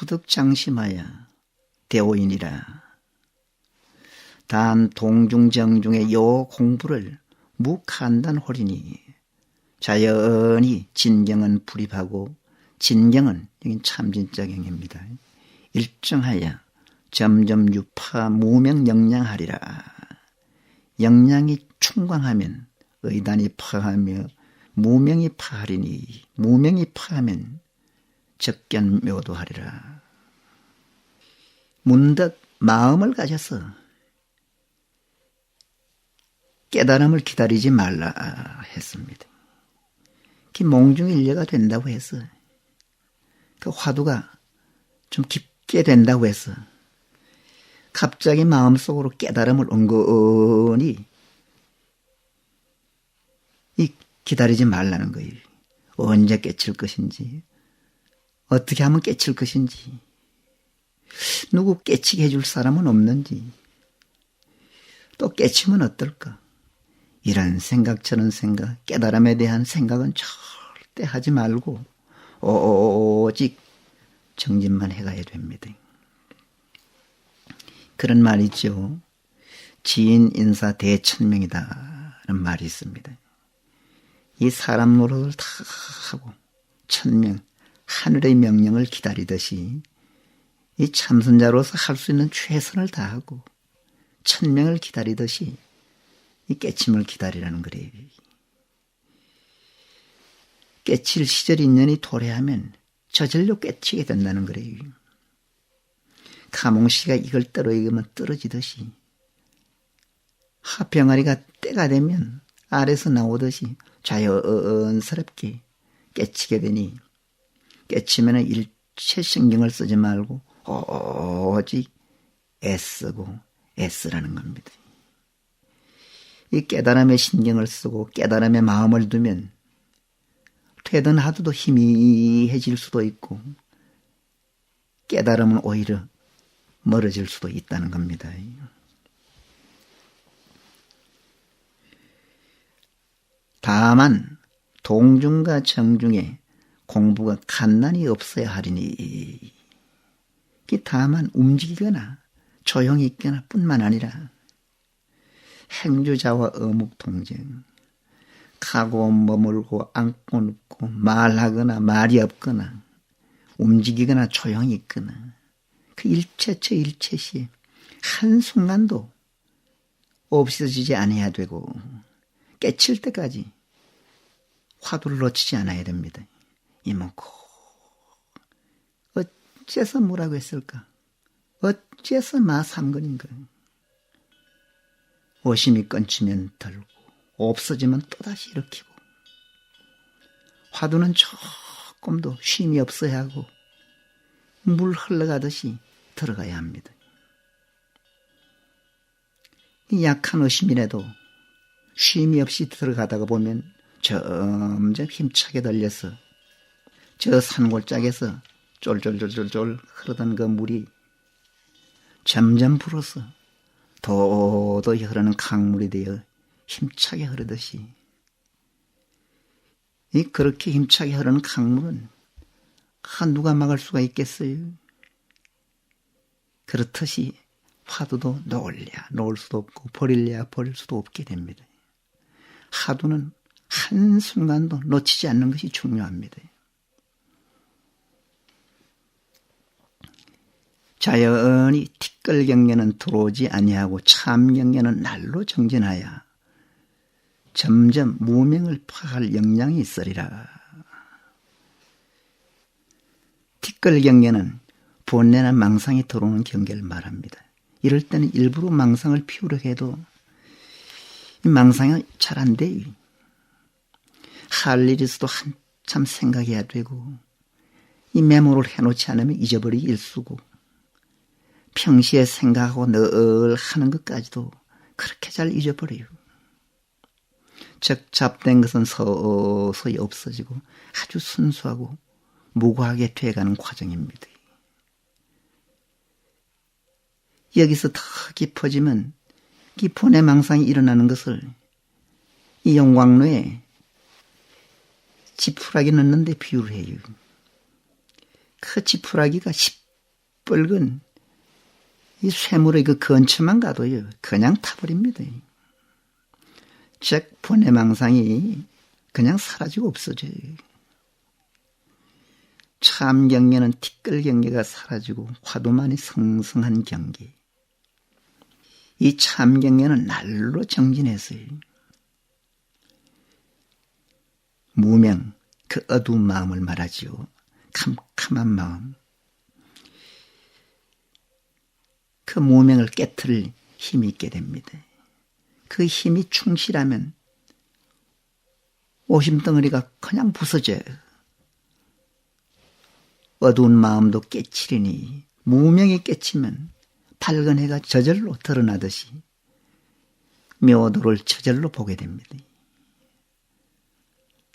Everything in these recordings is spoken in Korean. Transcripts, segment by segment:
후득 장심하여 대오인이라. 단 동중정중의 요 공부를 무간단홀이니 자연히 진경은 불입하고 진경은 여긴 참진자경입니다. 일정하여 점점 유파 무명영량하리라. 영량이 충광하면 의단이 파하며 무명이 파하리니 무명이 파하면 적견묘도하리라. 문득 마음을 가져서 깨달음을 기다리지 말라 했습니다. 그 몽중일려가 된다고 해서 그 화두가 좀 깊게 된다고 해서 갑자기 마음속으로 깨달음을 은근히 기다리지 말라는 거예요. 언제 깨칠 것인지, 어떻게 하면 깨칠 것인지, 누구 깨치게 해줄 사람은 없는지, 또 깨치면 어떨까? 이런 생각 저런 생각, 깨달음에 대한 생각은 절대 하지 말고 오직 정진만 해가야 됩니다. 그런 말이 있죠. 지인 인사 대천명이다라는 말이 있습니다. 이 사람 노릇을 다 하고 천명, 하늘의 명령을 기다리듯이 이 참선자로서 할 수 있는 최선을 다하고 천명을 기다리듯이 이 깨침을 기다리라는 거래요. 깨칠 시절 인연이 도래하면 저절로 깨치게 된다는 거래요. 가몽씨가 이걸 떨어지면 떨어지듯이 하병아리가 때가 되면 아래서 나오듯이 자연스럽게 깨치게 되니 깨치면 일체 신경을 쓰지 말고 오직 애쓰고 애쓰라는 겁니다. 이 깨달음에 신경을 쓰고 깨달음에 마음을 두면 되던 하루도 희미해질 수도 있고 깨달음은 오히려 멀어질 수도 있다는 겁니다. 다만 동중과 정중에 공부가 간난이 없어야 하리니 다만 움직이거나 조용히 있거나 뿐만 아니라 행주자와 어묵동정, 가고 머물고 앉고 눕고 말하거나 말이 없거나 움직이거나 조용히 있거나 그 일체처 일체시 한순간도 없어지지 않아야 되고 깨칠 때까지 화두를 놓치지 않아야 됩니다. 이먹고 어째서 뭐라고 했을까? 어째서 마삼근인가? 오심이 끊치면 덜고 없어지면 또다시 일으키고 화두는 조금도 쉼이 없어야 하고 물 흘러가듯이 들어가야 합니다. 약한 의심이라도 쉼이 없이 들어가다가 보면 점점 힘차게 들려서 저 산골짜기에서 쫄쫄쫄쫄 흐르던 그 물이 점점 불어서 도도히 흐르는 강물이 되어 힘차게 흐르듯이 그렇게 힘차게 흐르는 강물은 누가 막을 수가 있겠어요? 그렇듯이 화두도 놓을 수도 없고 버릴래야 버릴 수도 없게 됩니다. 화두는 한순간도 놓치지 않는 것이 중요합니다. 자연히 티끌경계는 들어오지 아니하고 참경계는 날로 정진하여 점점 무명을 파할 역량이 있으리라. 티끌경계는 본래나 망상이 들어오는 경계를 말합니다. 이럴 때는 일부러 망상을 피우려 해도 이 망상이 잘 안 돼요. 할 일이 있어도 한참 생각해야 되고 이 메모를 해놓지 않으면 잊어버리기 일쑤고 평시에 생각하고 늘 하는 것까지도 그렇게 잘 잊어버려요. 즉 잡된 것은 서서히 없어지고 아주 순수하고 무고하게 돼가는 과정입니다. 여기서 더 깊어지면 이 본의 망상이 일어나는 것을 이 용광로에 지푸라기 넣는데 비유를 해요. 그 지푸라기가 시뻘건 이 쇠물의 그 근처만 가도요, 그냥 타버립니다. 즉, 번뇌망상이 그냥 사라지고 없어져요. 참 경계는 티끌 경계가 사라지고 화두만이 성성한 경계. 이 참 경계는 날로 정진했어요. 무명, 그 어두운 마음을 말하지요. 캄캄한 마음. 그 무명을 깨트릴 힘이 있게 됩니다. 그 힘이 충실하면 오심덩어리가 그냥 부서져요. 어두운 마음도 깨치리니 무명이 깨치면 밝은 해가 저절로 드러나듯이 묘도를 저절로 보게 됩니다.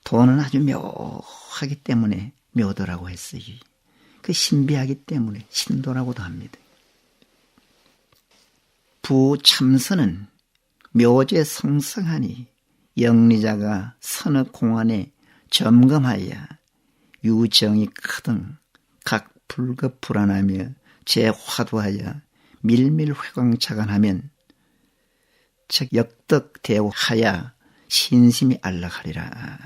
도는 아주 묘하기 때문에 묘도라고 했어요. 그 신비하기 때문에 신도라고도 합니다. 부참선은 묘제 성성하니 영리자가 선의 공안에 점검하여 유정이 크등 각 불급불안하며 재화두하여 밀밀회광차관하면 즉 역덕대하여 신심이 안락하리라.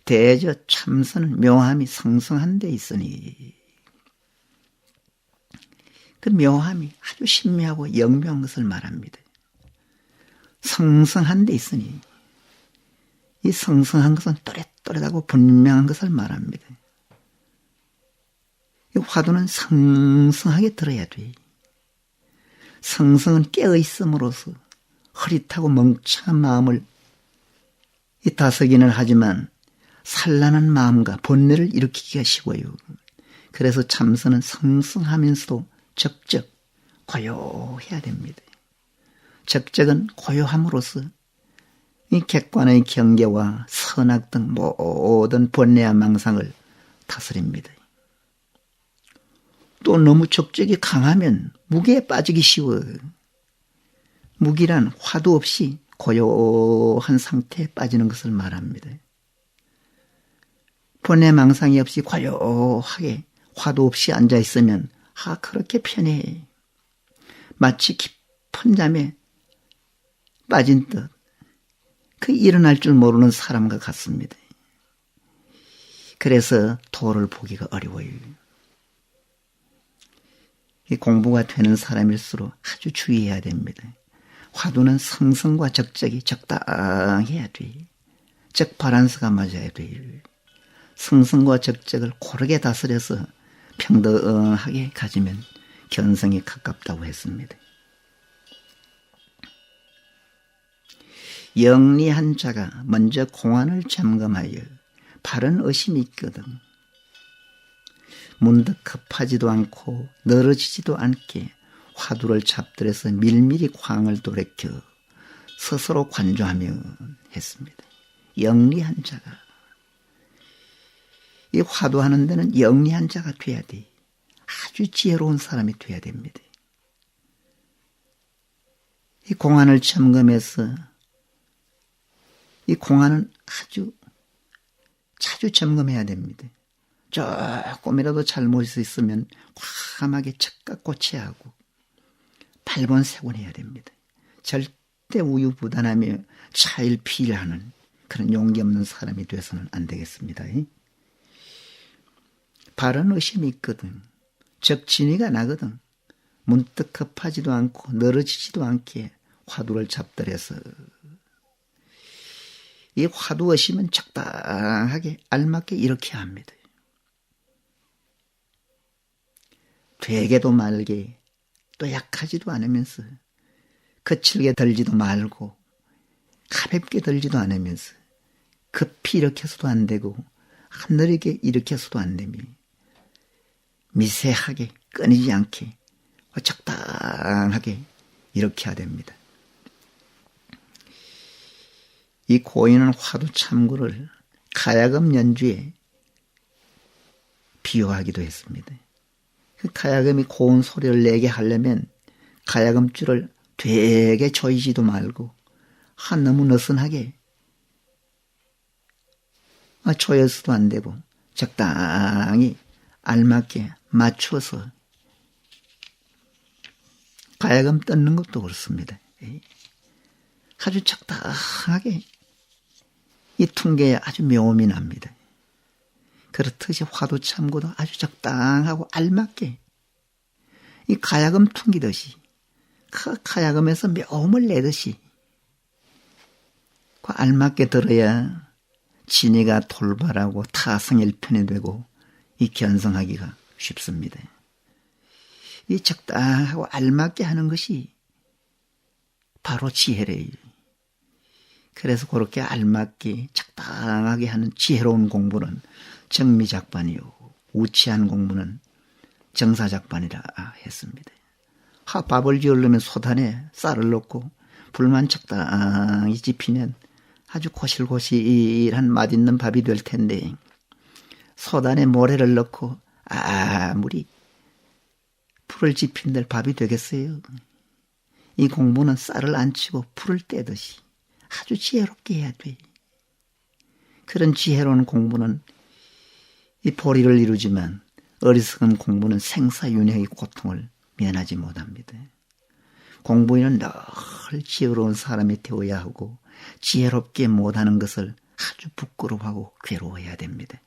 대저 참선은 묘함이 성성한 데 있으니 그 묘함이 아주 신묘하고 영묘한 것을 말합니다. 성성한 데 있으니 이 성성한 것은 또렷또렷하고 분명한 것을 말합니다. 이 화두는 성성하게 들어야 돼. 성성은 깨어있음으로써 흐릿하고 멍청한 마음을 이 다스기는 하지만 산란한 마음과 번뇌를 일으키기가 쉬워요. 그래서 참선은 성성하면서도 적적, 고요해야 됩니다. 적적은 고요함으로써 이 객관의 경계와 선악 등 모든 번뇌와 망상을 다스립니다. 또 너무 적적이 강하면 무게에 빠지기 쉬워요. 무기란 화두 없이 고요한 상태에 빠지는 것을 말합니다. 번뇌 망상이 없이 고요하게 화두 없이 앉아있으면 그렇게 편해. 마치 깊은 잠에 빠진 듯 그 일어날 줄 모르는 사람과 같습니다. 그래서 도를 보기가 어려워요. 공부가 되는 사람일수록 아주 주의해야 됩니다. 화두는 성성과 적적이 적당해야 돼. 즉 바란스가 맞아야 돼. 성성과 적적을 고르게 다스려서 평등하게 가지면 견성에 가깝다고 했습니다. 영리한 자가 먼저 공안을 점검하여 바른 의심이 있거든 문득 급하지도 않고 늘어지지도 않게 화두를 잡들여서 밀밀히 광을 돌이켜 스스로 관조하면 했습니다. 영리한 자가 이 화두하는 데는 영리한 자가 돼야 돼. 아주 지혜로운 사람이 돼야 됩니다. 이 공안을 점검해서 이 공안은 아주 자주 점검해야 됩니다. 조금이라도 잘못이 있으면 과감하게 즉각 고쳐야 하고 발본색원해야 됩니다. 절대 우유부단하며 차일피일하는 그런 용기 없는 사람이 돼서는 안 되겠습니다. 바른 의심이 있거든. 즉 진의가 나거든. 문득 급하지도 않고 늘어지지도 않게 화두를 잡들여서 이 화두 의심은 적당하게 알맞게 이렇게 합니다. 되게도 말게 또 약하지도 않으면서 거칠게 들지도 말고 가볍게 들지도 않으면서 급히 일으켜서도 안 되고 하늘에게 일으켜서도 안 되며 미세하게 끊이지 않게 적당하게 이렇게 해야 됩니다. 이 고인은 화두 참구를 가야금 연주에 비유하기도 했습니다. 그 가야금이 고운 소리를 내게 하려면 가야금줄을 되게 조이지도 말고 너무 느슨하게 조여서도 안 되고 적당히 알맞게 맞추어서 가야금 뜯는 것도 그렇습니다. 아주 적당하게 이 퉁개에 아주 묘음이 납니다. 그렇듯이 화두 참고도 아주 적당하고 알맞게 이 가야금 퉁기듯이 그 가야금에서 묘음을 내듯이 그 알맞게 들어야 진의가 돌발하고 타성일편이 되고 이 견성하기가 쉽습니다. 이 적당하고 알맞게 하는 것이 바로 지혜래요. 그래서 그렇게 알맞게 적당하게 하는 지혜로운 공부는 정미작반이요, 우치한 공부는 정사작반이라 했습니다. 밥을 지으려면 소단에 쌀을 넣고 불만 적당히 지피면 아주 고실고실한 맛있는 밥이 될 텐데, 소단에 모래를 넣고 아무리 풀을 지핀들 밥이 되겠어요? 이 공부는 쌀을 안 치고 풀을 떼듯이 아주 지혜롭게 해야 돼. 그런 지혜로운 공부는 이 보리를 이루지만 어리석은 공부는 생사윤회의 고통을 면하지 못합니다. 공부인은 늘 지혜로운 사람이 되어야 하고 지혜롭게 못하는 것을 아주 부끄러워하고 괴로워해야 됩니다.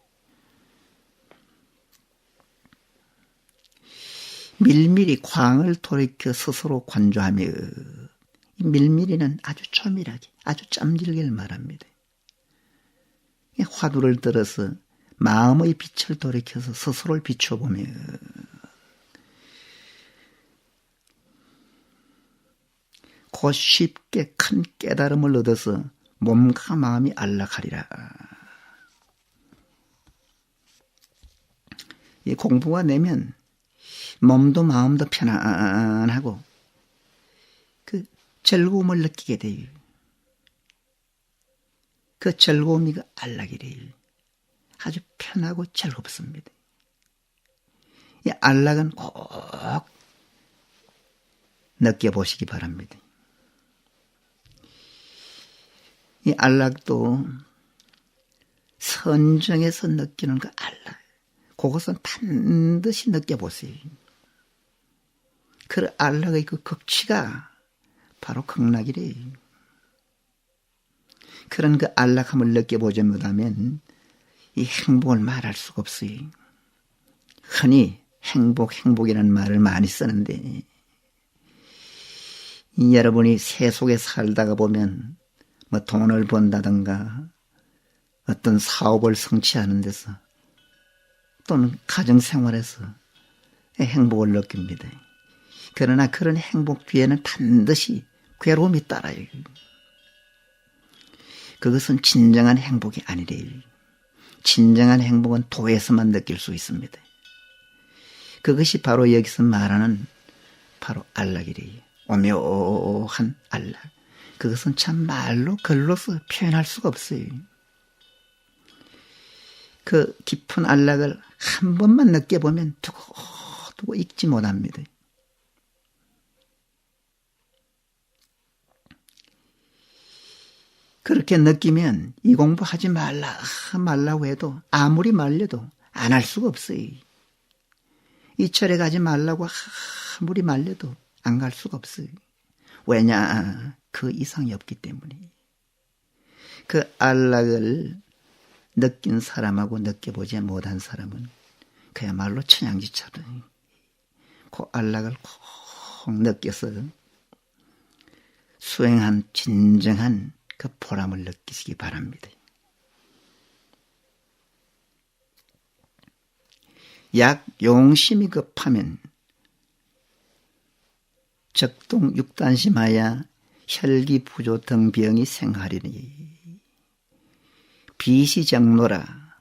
밀밀히 광을 돌이켜 스스로 관조하며, 이 밀밀히는 아주 조밀하게 아주 짬질게 말합니다. 화두를 들어서 마음의 빛을 돌이켜서 스스로를 비춰보며 곧 쉽게 큰 깨달음을 얻어서 몸과 마음이 안락하리라. 이 공부가 되면 몸도 마음도 편안하고 그 즐거움을 느끼게 돼요. 그 즐거움이 그 안락이래요. 아주 편하고 즐겁습니다. 이 안락은 꼭 느껴보시기 바랍니다. 이 안락도 선정해서 느끼는 그 안락, 그것은 반드시 느껴보세요. 그 안락의 그 극치가 바로 극락이래요. 그런 그 안락함을 느껴보지 못하면 이 행복을 말할 수가 없어요. 흔히 행복이라는 말을 많이 쓰는데, 여러분이 세속에 살다가 보면 뭐 돈을 번다든가 어떤 사업을 성취하는 데서 또는 가정생활에서 행복을 느낍니다. 그러나 그런 행복 뒤에는 반드시 괴로움이 따라요. 그것은 진정한 행복이 아니래요. 진정한 행복은 도에서만 느낄 수 있습니다. 그것이 바로 여기서 말하는 바로 안락이래요. 오묘한 안락. 그것은 참 말로 글로서 표현할 수가 없어요. 그 깊은 안락을 한 번만 느껴보면 두고두고 잊지 못합니다. 그렇게 느끼면 이 공부하지 말라고 해도 아무리 말려도 안 할 수가 없어요. 이 절에 가지 말라고 아무리 말려도 안 갈 수가 없어요. 왜냐? 그 이상이 없기 때문에. 그 안락을 느낀 사람하고 느껴보지 못한 사람은 그야말로 천양지처럼 그 안락을 꼭 느껴서 수행한 진정한 그 보람을 느끼시기 바랍니다. 약 용심이 급하면 적동 육단심하여 혈기부조 등 병이 생하리니, 비시정노라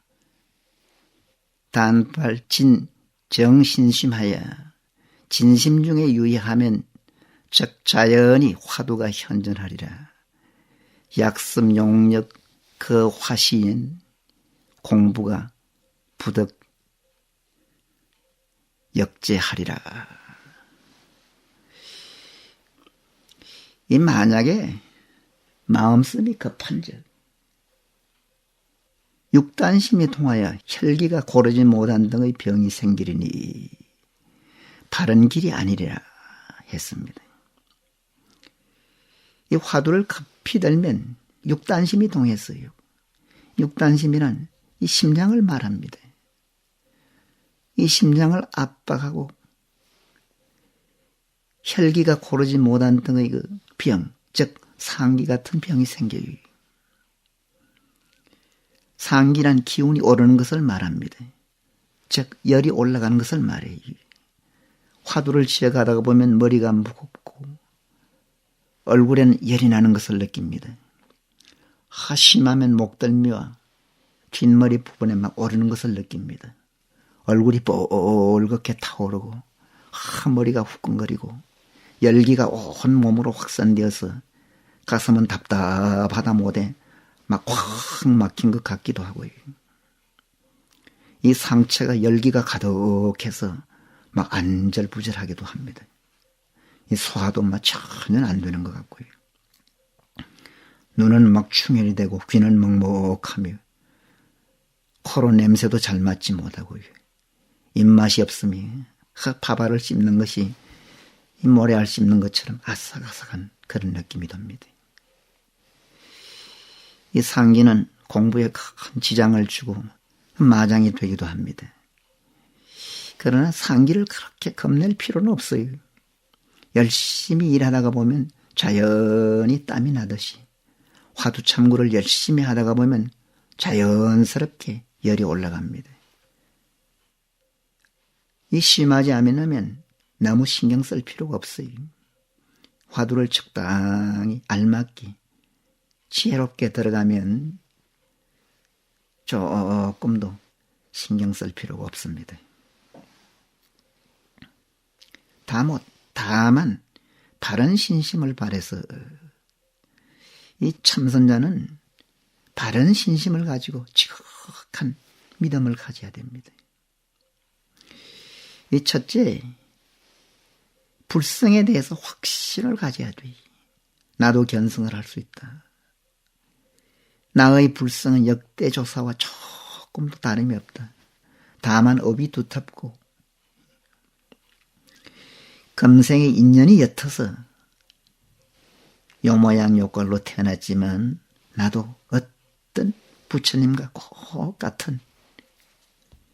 단발진 정신심하여 진심 중에 유의하면 즉 자연히 화두가 현존하리라. 약습 용력 그 화시인 공부가 부득 역제하리라. 이 만약에 마음씀이 급한 적, 육단심이 통하여 혈기가 고르지 못한 등의 병이 생기리니 바른 길이 아니리라 했습니다. 이 화두를 급히 들면 육단심이 통했어요. 육단심이란 이 심장을 말합니다. 이 심장을 압박하고 혈기가 고르지 못한 등의 그 병, 즉 상기 같은 병이 생겨요. 상기란 기운이 오르는 것을 말합니다. 즉 열이 올라가는 것을 말해요. 화두를 지어가다가 보면 머리가 무겁고 얼굴에는 열이 나는 것을 느낍니다. 심하면 목덜미와 뒷머리 부분에 막 오르는 것을 느낍니다. 얼굴이 뻘겋게 타오르고 머리가 후끈거리고 열기가 온 몸으로 확산되어서 가슴은 답답하다 못해 막 확 막힌 것 같기도 하고요. 이 상체가 열기가 가득해서 막 안절부절하기도 합니다. 이 소화도 막 전혀 안 되는 것 같고요. 눈은 막 충혈이 되고 귀는 먹먹하며 코로 냄새도 잘 맡지 못하고요. 입맛이 없으며 밥알을 씹는 것이 이 모래알 씹는 것처럼 아삭아삭한 그런 느낌이 듭니다. 이 상기는 공부에 큰 지장을 주고 마장이 되기도 합니다. 그러나 상기를 그렇게 겁낼 필요는 없어요. 열심히 일하다가 보면 자연히 땀이 나듯이 화두 참고를 열심히 하다가 보면 자연스럽게 열이 올라갑니다. 이 심하지 않으면 너무 신경 쓸 필요가 없어요. 화두를 적당히 알맞게 지혜롭게 들어가면 조금도 신경 쓸 필요가 없습니다. 다만 바른 신심을 발해서 이 참선자는 바른 신심을 가지고 지극한 믿음을 가져야 됩니다. 이 첫째, 불성에 대해서 확신을 가져야 돼. 나도 견성을 할 수 있다. 나의 불성은 역대 조사와 조금도 다름이 없다. 다만 업이 두텁고 금생의 인연이 옅어서 요 모양 요 꼴로 태어났지만 나도 어떤 부처님과 꼭 같은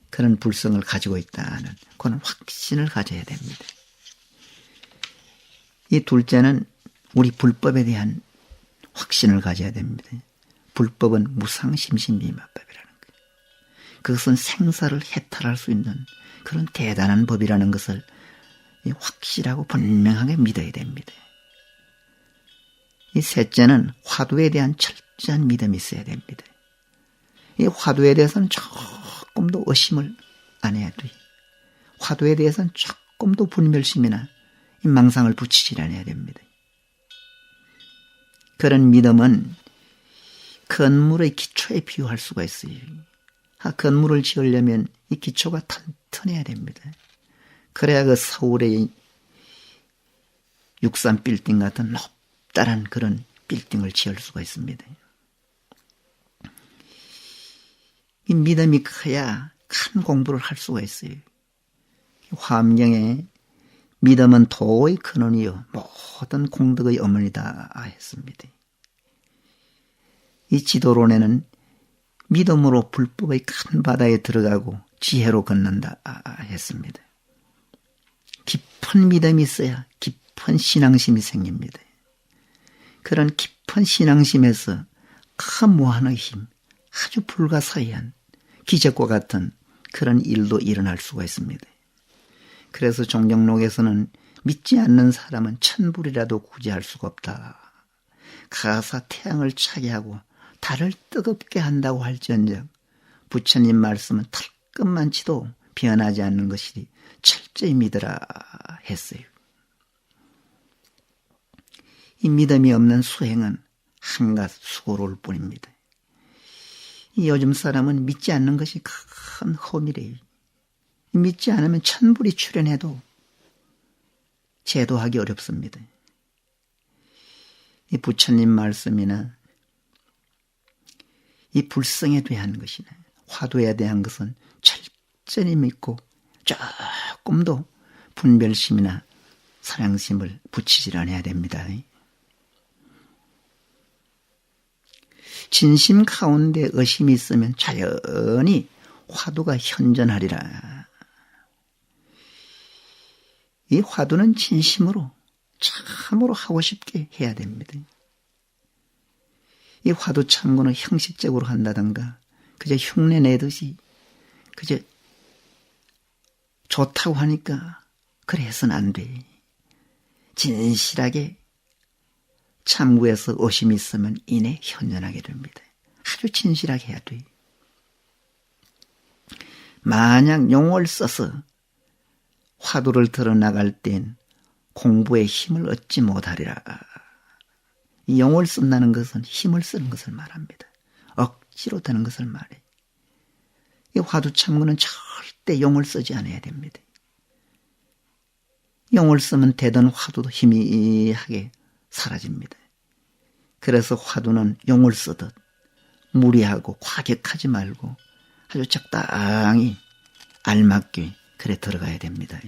그런 불성을 가지고 있다는 그런 확신을 가져야 됩니다. 이 둘째는 우리 불법에 대한 확신을 가져야 됩니다. 불법은 무상심신미마법이라는 거예요. 그것은 생사를 해탈할 수 있는 그런 대단한 법이라는 것을 확실하고 분명하게 믿어야 됩니다. 이 셋째는 화두에 대한 철저한 믿음이 있어야 됩니다. 이 화두에 대해서는 조금도 의심을 안 해야 돼요. 화두에 대해서는 조금도 불멸심이나 망상을 붙이지 않아야 됩니다. 그런 믿음은 건물의 기초에 비유할 수가 있어요. 건물을 지으려면 이 기초가 튼튼해야 됩니다. 그래야 그 서울의 63 빌딩 같은 높다란 그런 빌딩을 지을 수가 있습니다. 이 믿음이 커야 큰 공부를 할 수가 있어요. 화엄경에 믿음은 도의 근원이요 모든 공덕의 어머니다 했습니다. 이 지도론에는 믿음으로 불법의 큰 바다에 들어가고 지혜로 걷는다 했습니다. 깊은 믿음이 있어야 깊은 신앙심이 생깁니다. 그런 깊은 신앙심에서 큰 무한의 힘, 아주 불가사의한 기적과 같은 그런 일도 일어날 수가 있습니다. 그래서 종경록에서는 믿지 않는 사람은 천불이라도 구제할 수가 없다. 가사 태양을 차게 하고 달을 뜨겁게 한다고 할지언정 부처님 말씀은 털끝만치도 변하지 않는 것이니 철저히 믿으라 했어요. 이 믿음이 없는 수행은 한갓 수고로울 뿐입니다. 이 요즘 사람은 믿지 않는 것이 큰 허미래요. 믿지 않으면 천불이 출현해도 제도하기 어렵습니다. 이 부처님 말씀이나 이 불성에 대한 것이네. 화두에 대한 것은 철저히 믿고 조금도 분별심이나 사랑심을 붙이질 않아야 됩니다. 진심 가운데 의심이 있으면 자연히 화두가 현전하리라. 이 화두는 진심으로 참으로 하고 싶게 해야 됩니다. 이 화두 참고는 형식적으로 한다든가 그저 흉내 내듯이 그저 좋다고 하니까 그래 해서는 안 돼. 진실하게 참고해서 의심이 있으면 이내 현전하게 됩니다. 아주 진실하게 해야 돼. 만약 용을 써서 화두를 들어나갈 땐 공부에 힘을 얻지 못하리라. 이 용을 쓴다는 것은 힘을 쓰는 것을 말합니다. 억지로 되는 것을 말해. 이 화두 참고는 절대 용을 쓰지 않아야 됩니다. 용을 쓰면 되던 화두도 희미하게 사라집니다. 그래서 화두는 용을 쓰듯 무리하고 과격하지 말고 아주 적당히 알맞게 그래 들어가야 됩니다.